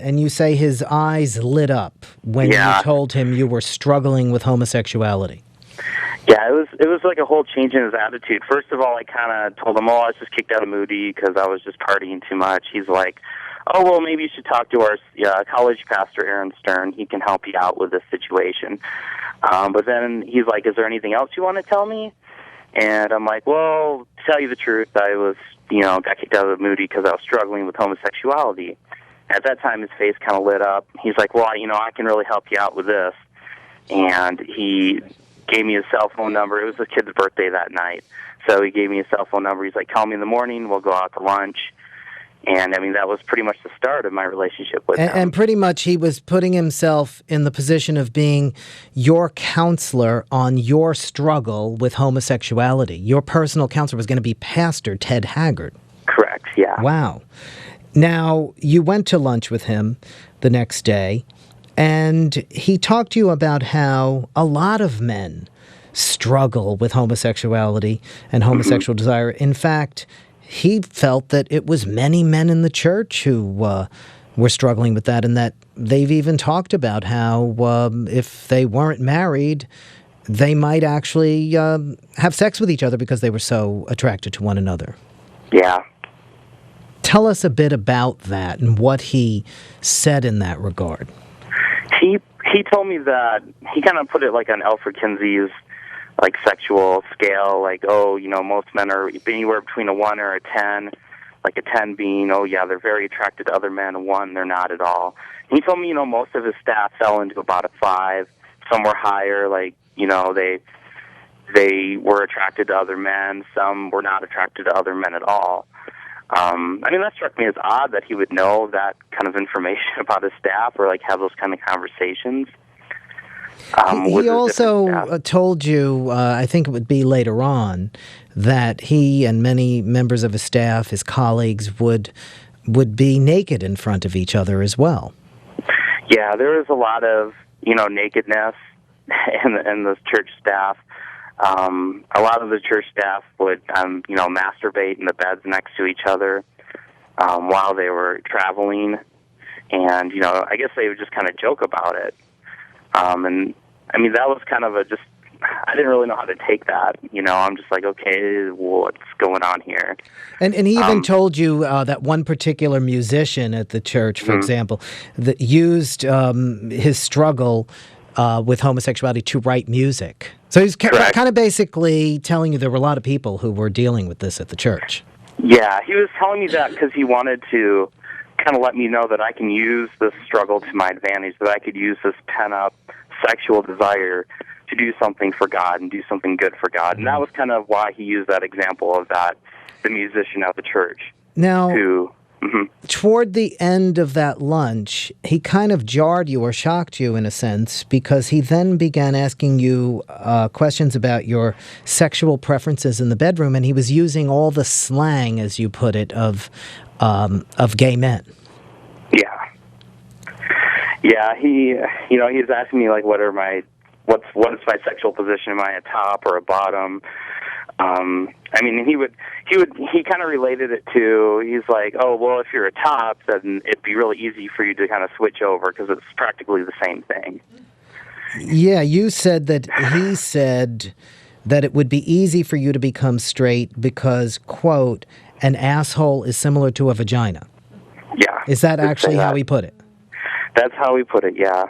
And you say his eyes lit up when you told him you were struggling with homosexuality. Yeah, it was like a whole change in his attitude. First of all, I kind of told him, I was just kicked out of Moody because I was just partying too much. He's like, oh, well, maybe you should talk to our college pastor, Aaron Stern. He can help you out with this situation. But then he's like, is there anything else you want to tell me? And I'm like, well, to tell you the truth, I was, got kicked out of Moody because I was struggling with homosexuality. At that time, his face kind of lit up. He's like, well, I can really help you out with this. And he gave me his cell phone number. It was his kid's birthday that night. So he gave me his cell phone number. He's like, call me in the morning. We'll go out to lunch. And, that was pretty much the start of my relationship with him. And pretty much he was putting himself in the position of being your counselor on your struggle with homosexuality. Your personal counselor was going to be Pastor Ted Haggard. Correct, yeah. Wow. Now, you went to lunch with him the next day, and he talked to you about how a lot of men struggle with homosexuality and homosexual desire. In fact, he felt that it was many men in the church who were struggling with that, and that they've even talked about how if they weren't married, they might actually have sex with each other because they were so attracted to one another. Yeah. Tell us a bit about that and what he said in that regard. He told me that he kind of put it like on Alfred Kinsey's sexual scale, most men are anywhere between a 1 or a 10, like a 10 being, they're very attracted to other men, a 1, they're not at all. And he told me, most of his staff fell into about a 5, some were higher, they were attracted to other men, some were not attracted to other men at all. That struck me as odd that he would know that kind of information about his staff or have those kind of conversations. He also told you, I think it would be later on, that he and many members of his staff, his colleagues, would be naked in front of each other as well. Yeah, there was a lot of, nakedness in the church staff. A lot of the church staff would, masturbate in the beds next to each other while they were traveling. And, I guess they would just kind of joke about it. That was kind of I didn't really know how to take that. I'm just like, okay, what's going on here? And he even told you that one particular musician at the church, for example, that used his struggle with homosexuality to write music. So he's kind of basically telling you there were a lot of people who were dealing with this at the church. Yeah, he was telling me that because he wanted to kind of let me know that I can use this struggle to my advantage, that I could use this pent-up sexual desire to do something for God and do something good for God. And that was kind of why he used that example of the musician at the church. Now, toward the end of that lunch, he kind of jarred you or shocked you in a sense, because he then began asking you questions about your sexual preferences in the bedroom, and he was using all the slang, as you put it, of gay men. Yeah, he was asking me what is my sexual position? Am I a top or a bottom? He kind of related it to, he's like, oh, well, if you're a top, then it'd be really easy for you to kind of switch over because it's practically the same thing. Yeah, you said that he said that it would be easy for you to become straight because, quote, an asshole is similar to a vagina. Yeah. Is that actually how he put it? That's how he put it, yeah.